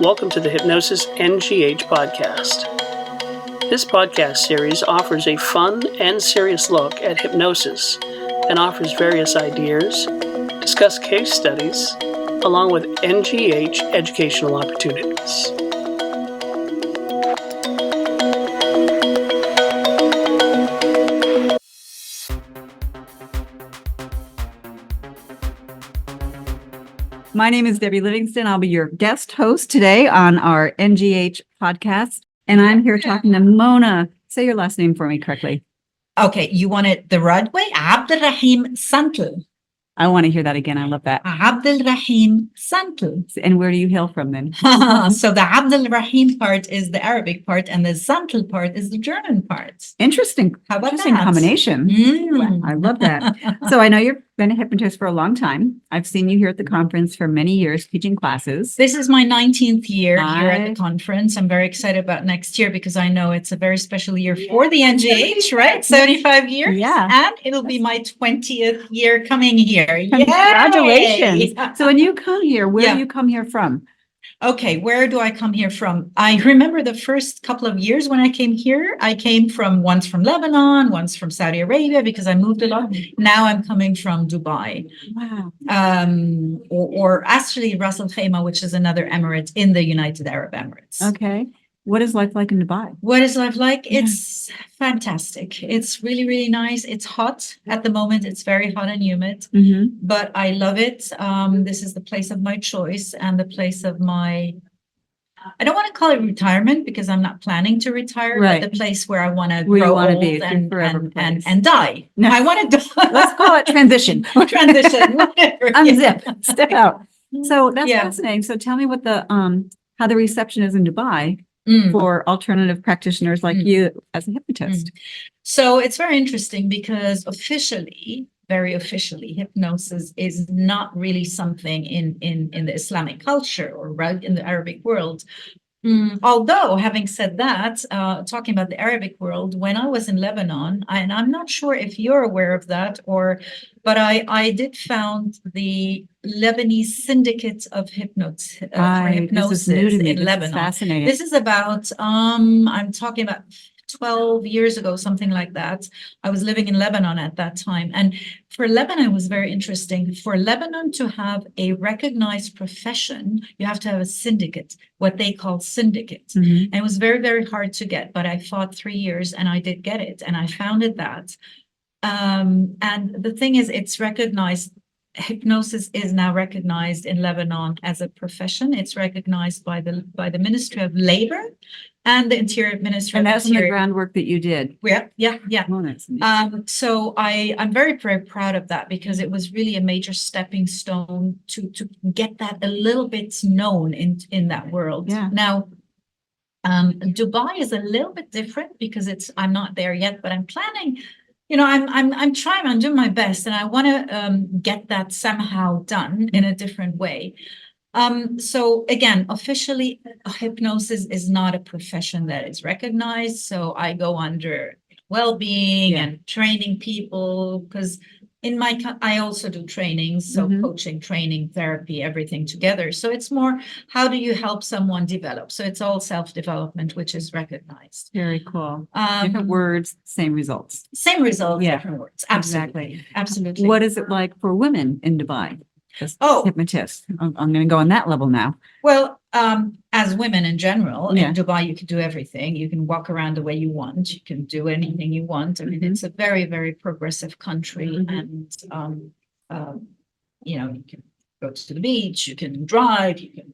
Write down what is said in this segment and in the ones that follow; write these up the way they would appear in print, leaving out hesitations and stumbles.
Welcome to the Hypnosis NGH podcast. This podcast series offers a fun and serious look at hypnosis and offers various ideas, discuss case studies, along with NGH educational opportunities. My name is Debbie Livingston. I'll be your guest host today on our NGH podcast. And I'm here talking to Mona. Say your last name for me correctly. Okay, you want it the right way? Abdulrahim-Santl. I want to hear that again. I love that. Abdulrahim-Santl. And where do you hail from then? So the Abdulrahim part is the Arabic part, and the Santl part is the German part. Interesting. How about Interesting that? combination. Mm. I love that. So I know you've been a hypnotist for a long time. I've seen you here at the conference for many years teaching classes. This is my 19th year here at the conference. I'm very excited about next year because I know it's a very special year for the NGH, right? 75 years. Yeah. And it'll be my 20th year coming here. Congratulations. Yay! So when you come here, where Yeah. do you come here from? Okay, where do I come here from? I remember the first couple of years when I came here, I came from once from Lebanon, once from Saudi Arabia because I moved a lot. Now I'm coming from Dubai, Wow. or actually Ras Al Khaimah, which is another emirate in the United Arab Emirates. Okay. What is life like in Dubai? What is life like? Yeah. It's fantastic. It's really, really nice. It's hot at the moment. It's very hot and humid, Mm-hmm. but I love it. This is the place of my choice and the place of my, I don't want to call it retirement because I'm not planning to retire, Right. but the place where I want to Where you grow wanna old be, it's your and, forever and, place. and die. No. I want to die. Let's call it transition. Transition, whatever. Unzip, step out. So that's Yeah. fascinating. So tell me what the how the reception is in Dubai Mm. for alternative practitioners like Mm. you as a hypnotist. So it's very interesting because officially, very officially, hypnosis is not really something in the Islamic culture or right in the Arabic world. Although, having said that, talking about the Arabic world, when I was in Lebanon, and I'm not sure if you're aware of that, but I did found the Lebanese Syndicate of for Hypnosis This is new to me. in This is Lebanon. fascinating. This is about, I'm talking about 12 years ago, something like that. I was living in Lebanon at that time. And for Lebanon, it was very interesting. For Lebanon to have a recognized profession, you have to have a syndicate, what they call syndicate. Mhm. And it was very, very hard to get, but I fought 3 years and I did get it. And I founded that. And the thing is, it's recognized. Hypnosis is now recognized in Lebanon as a profession. It's recognized by the Ministry of Labor and the Interior Ministry. And of that's in the Interior. groundwork that you did. Yeah. Oh, that's amazing. So I'm very, very proud of that because it was really a major stepping stone to get that a little bit known in that world. Yeah. Now, Dubai is a little bit different because I'm not there yet, but I'm planning. You know, I'm trying. I'm doing my best, and I want to get that somehow done in a different way. So again, officially, hypnosis is not a profession that is recognized. So I go under well-being Yeah. and training people because I also do trainings, so Mhm. coaching, training, therapy, everything together. So it's more, how do you help someone develop? So it's all self-development, which is recognized. Very cool. Different words, same results. Same result, Yeah. different words. Absolutely. Absolutely. What is it like for women in Dubai? As Oh. hypnotists. I'm going to go on that level now. Well, as women in general, Yeah. in Dubai, you can do everything. You can walk around the way you want. You can do anything you want. I mean, Mhm. it's a very, very progressive country. Mhm. And, you can go to the beach, you can drive, you can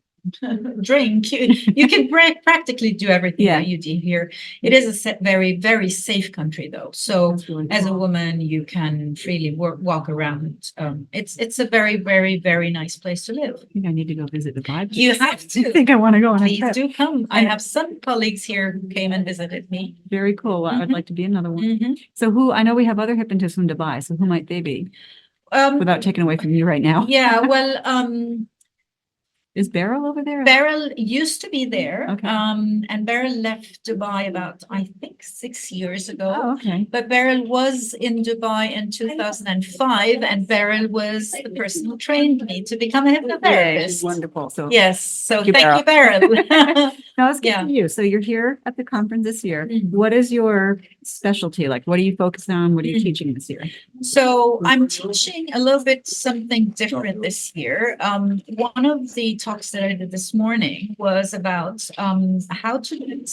drink, you can practically do everything Yeah. that you do here. It is a very, very safe country, though. So That's really as a cool. woman, you can freely walk around. It's a very, very, very nice place to live. I think I need to go visit Dubai. You have to. I think I want to go on a Please trip. do come. I And- have some colleagues here who came and visited me. Very cool. I would Mhm. like to be another one. Mhm. So I know we have other hypnotists from Dubai. So who might they be? Without taking away from you right now. Yeah, well, Is Beryl over there? Beryl used to be there. Okay. And Beryl left Dubai about, I think, 6 years ago. Oh, okay. But Beryl was in Dubai in 2005, and Beryl was the person who trained me to become a Yeah, hypnotherapist. she's wonderful. So Yes, so you, thank you, Beryl. now let's get Yeah. to you. So you're here at the conference this year. Mhm. What is your specialty? Like, what are you focused on? What are you Mhm. teaching this year? So I'm teaching a little bit something different this year. One of the talks that I did this morning was about how to put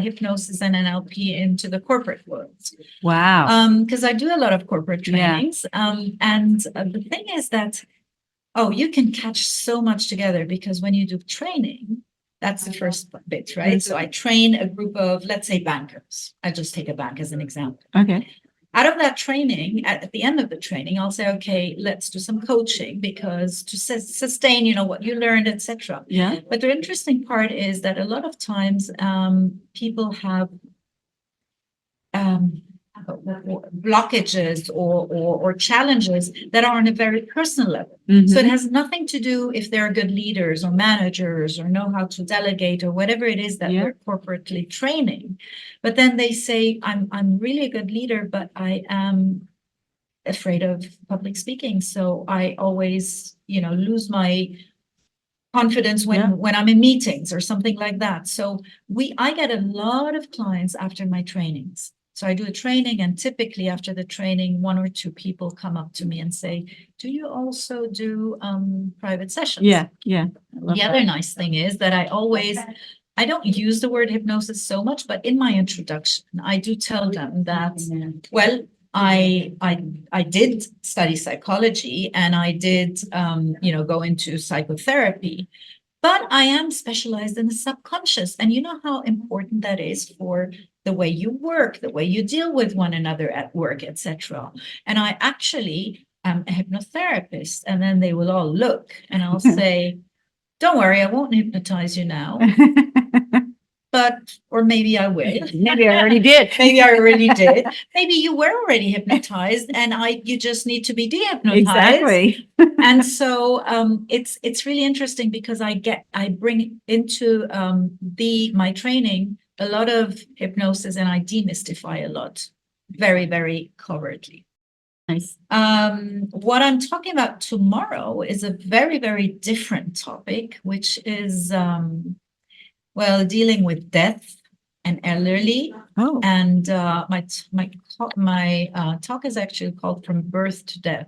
hypnosis and NLP into the corporate world. Wow. Because I do a lot of corporate Yeah. trainings. And the thing is that, you can catch so much together, because when you do training, that's the first bit, right? So I train a group of, let's say, bankers. I'll just take a bank as an example. Okay. Out of that training, at the end of the training, I'll say, okay, let's do some coaching, because to sustain, what you learned, etc. Yeah. But the interesting part is that a lot of times people have blockages or challenges that are on a very personal level. So it has nothing to do if they're good leaders or managers or know how to delegate or whatever it is that we're corporately training. But then they say, I'm really a good leader, but I am afraid of public speaking. So I always, lose my confidence when I'm in meetings or something like that. So I get a lot of clients after my trainings. So I do a training, and typically after the training, 1 or 2 people come up to me and say, do you also do private sessions? Yeah. Yeah. The other nice thing is that I don't use the word hypnosis so much, but in my introduction, I do tell them that, well, I did study psychology, and I did, go into psychotherapy, but I am specialized in the subconscious. And you know how important that is for the way you work, the way you deal with one another at work, etc. And I actually am a hypnotherapist. And then they will all look, and I'll say, don't worry, I won't hypnotize you now. Or maybe I will. Maybe I already did. Maybe I already did. Maybe you were already hypnotized, and you just need to be de-hypnotized. Exactly. And so it's really interesting, because I bring into my training a lot of hypnosis, and I demystify a lot, very, very covertly. Nice. What I'm talking about tomorrow is a very, very different topic, which is dealing with death and elderly. Oh. And my talk is actually called From Birth to Death.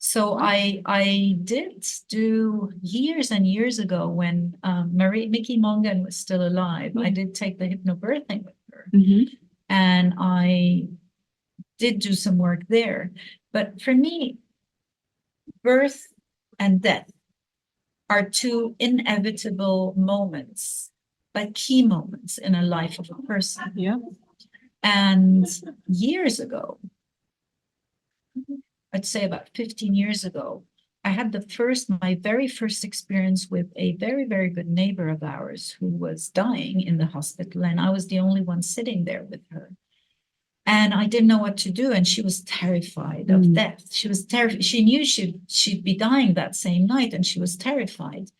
So I did do years and years ago, when Mickey Mongan was still alive, I did take the hypnobirthing with her. Mm-hmm. And I did do some work there. But for me, birth and death are 2 inevitable moments, but key moments in a life of a person. Yeah. And years ago, I'd say about 15 years ago, I had my very first experience with a very, very good neighbor of ours who was dying in the hospital, and I was the only one sitting there with her. And I didn't know what to do, and she was terrified of death. She was terrified. She knew she'd be dying that same night, and she was terrified.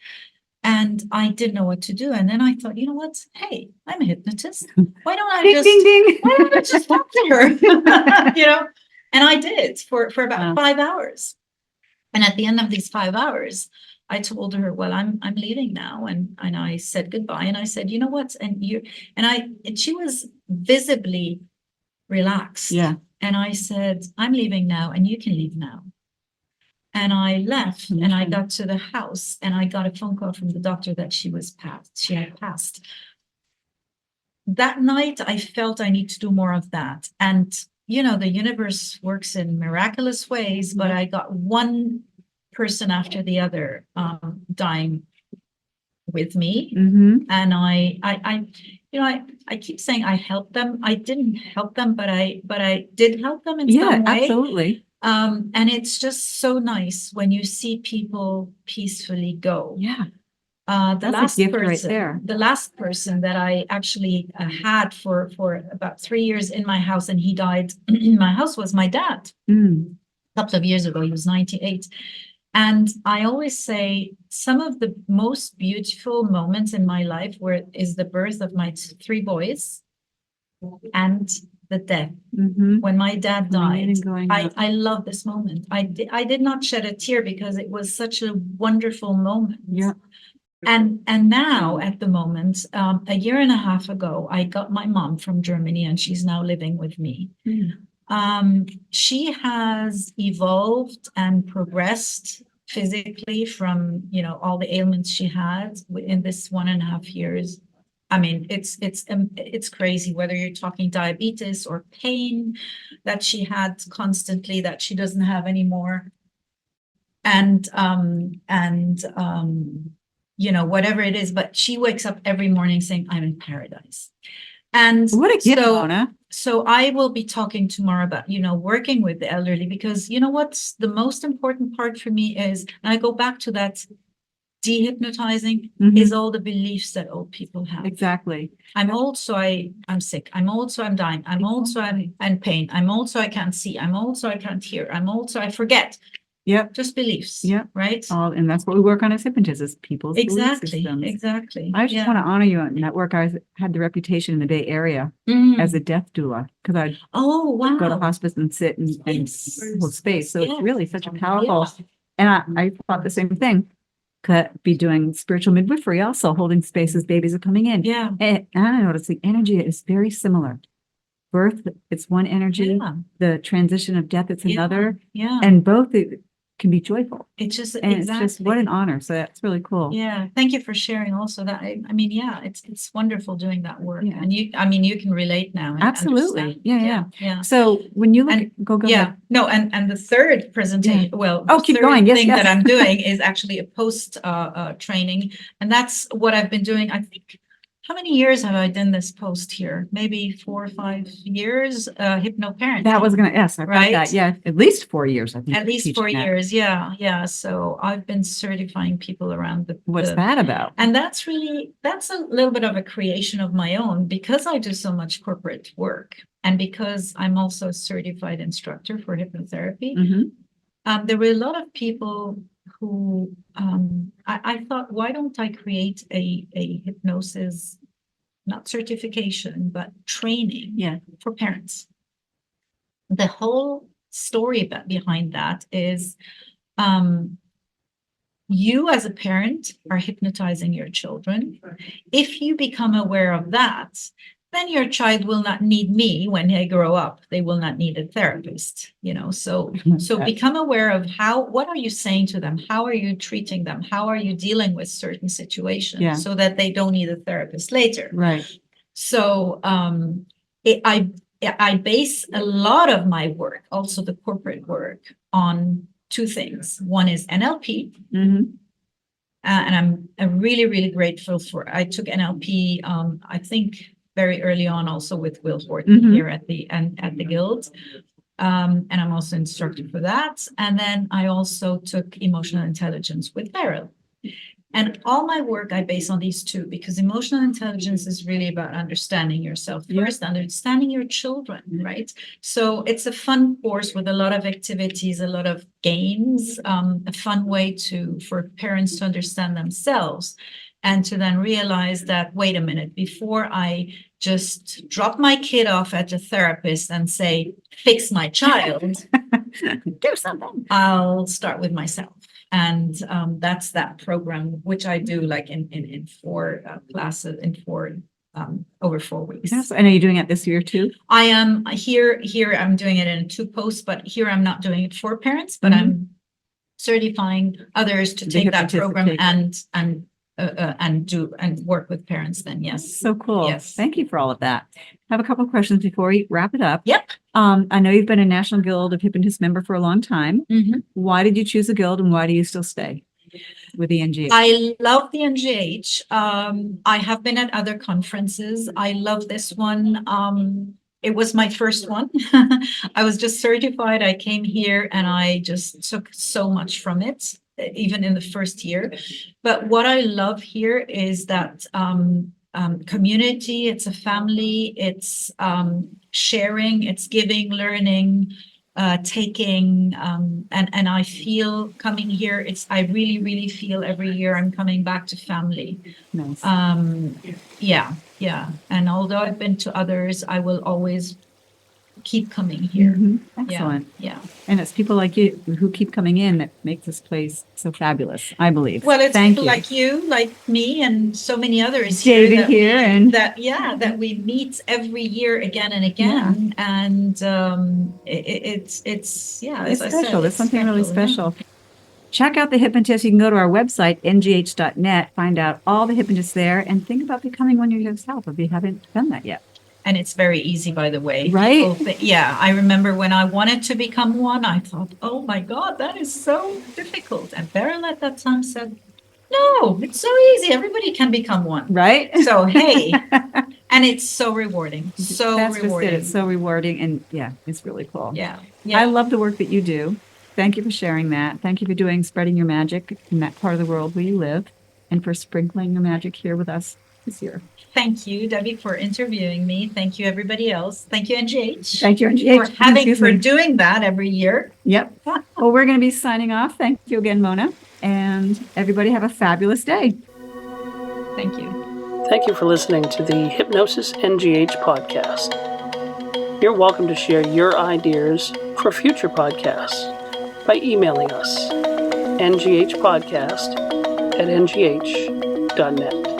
And I didn't know what to do. And then I thought, you know what? Hey, I'm a hypnotist. Why don't I just talk to her? And I did for about 5 hours. And at the end of these 5 hours, I told her, well, I'm leaving now. And I said goodbye. And I said, you know what? And she was visibly relaxed. Yeah. And I said, I'm leaving now, and you can leave now. And I left, and I got to the house, and I got a phone call from the doctor that she had passed. That night, I felt I need to do more of that. And, the universe works in miraculous ways, but I got one person after the other dying with me. Mm-hmm. And I keep saying I helped them. I didn't help them, but I did help them in some way. Absolutely. And it's just so nice when you see people peacefully go. Yeah. That's a gift right there. The last person that I actually had for about 3 years in my house, and he died in my house, was my dad. A couple of years ago. He was 98. And I always say some of the most beautiful moments in my life is the birth of my 3 boys and the death. When my dad died, I love this moment. I did not shed a tear because it was such a wonderful moment. Yeah. And now at the moment, a year and a half ago, I got my mom from Germany, and she's now living with me. She has evolved and progressed physically from, all the ailments she had in this 1.5 years. I mean, it's crazy, whether you're talking diabetes or pain that she had constantly that she doesn't have anymore. And whatever it is, but she wakes up every morning saying, I'm in paradise. And what a gift, Mona. So I will be talking tomorrow about, working with the elderly, because what's the most important part for me is, and I go back to that, dehypnotizing is all the beliefs that old people have. Exactly. I'm old, so I'm sick. I'm old, so I'm dying. I'm old, so I'm in pain. I'm old, so I can't see. I'm old, so I can't hear. I'm old, so I forget. Yep. Just beliefs. Yep. Right. And that's what we work on as hypnotists, is people's belief systems. Exactly. I just want to honor you on that work. I had the reputation in the Bay Area as a death doula, because I'd go to hospice and sit and hold space. So it's really such a powerful, and I thought the same thing. Could be doing spiritual midwifery, also holding space as babies are coming in. Yeah. And I noticed the energy is very similar. Birth, it's one energy. Yeah. The transition of death, it's another. Yeah. And both can be joyful. It's just It's just what an honor. So that's really cool. Yeah. Thank you for sharing also that. I mean, it's wonderful doing that work. Yeah. And you can relate now. And absolutely. understand. Yeah. So when you look, go ahead. No, and the third presentation, keep going. Yes, thing that I'm doing is actually a post training. And that's what I've been doing. I think, how many years have I done this post here? Maybe 4 or 5 years, Hypno-Parenting. That was going to ask, right? That. Yeah, at least 4 years, I think. At least 4 years, yeah. So I've been certifying people around What's that about? And that's a little bit of a creation of my own, because I do so much corporate work, and because I'm also a certified instructor for hypnotherapy. There were a lot of people who I thought, why don't I create a hypnosis, not certification, but training for parents? The whole story behind that is you as a parent are hypnotizing your children. If you become aware of that, then your child will not need me when they grow up. They will not need a therapist, So become aware of what are you saying to them? How are you treating them? How are you dealing with certain situations so that they don't need a therapist later? Right. So I base a lot of my work, also the corporate work, on 2 things. One is NLP. And I'm really, really grateful I took NLP, I think, very early on, also with Will Horton here at the Guild. And I'm also instructor for that. And then I also took emotional intelligence with Beryl. And all my work I base on these 2, because emotional intelligence is really about understanding yourself first, understanding your children, right? So it's a fun course with a lot of activities, a lot of games, a fun way for parents to understand themselves, and to then realize that, wait a minute, before I just drop my kid off at a therapist and say, fix my child, do something, I'll start with myself. And that's that program, which I do like in 4 classes, over 4 weeks. Yes, and are you doing it this year too? I am here. I'm doing it in 2 posts, but here I'm not doing it for parents, but I'm certifying others to take that program and work with parents then. Yes. So cool. Yes. Thank you for all of that. I have a couple of questions before we wrap it up. Yep. I know you've been a National Guild of Hypnotists member for a long time. Why did you choose the Guild, and why do you still stay with the NGH? I love the NGH. I have been at other conferences. I love this one. It was my first one. I was just certified. I came here and I just took so much from it, even in the first year. But what I love here is that community, it's a family, it's sharing, it's giving, learning, taking, and I feel coming here, I really, really feel every year I'm coming back to family. Nice. Yeah. And although I've been to others, I will always keep coming here. Excellent. Yeah. And it's people like you who keep coming in that make this place so fabulous, I believe. Well, it's Thank people you. like you, like me, and so many others David here, and that we meet every year again and again. And it's as I said, special. There's something really yeah. special. Check out the hypnotist. You can go to our website, ngh.net, find out all the hypnotists there, and think about becoming one yourself if you haven't done that yet. And it's very easy, by the way. Right? I remember when I wanted to become one, I thought, oh my God, that is so difficult. And Beryl at that time said, no, it's so easy. Everybody can become one. Right? So, hey, and it's so rewarding. That's just it. It's so rewarding. And yeah, it's really cool. Yeah. I love the work that you do. Thank you for sharing that. Thank you for spreading your magic in that part of the world where you live, and for sprinkling your magic here with us this year. Thank you, Debbie, for interviewing me. Thank you, everybody else. Thank you, NGH. Thank you, NGH. For doing that every year. Yep. Well, we're going to be signing off. Thank you again, Mona. And everybody have a fabulous day. Thank you. Thank you for listening to the Hypnosis NGH podcast. You're welcome to share your ideas for future podcasts by emailing us, nghpodcast@ngh.net.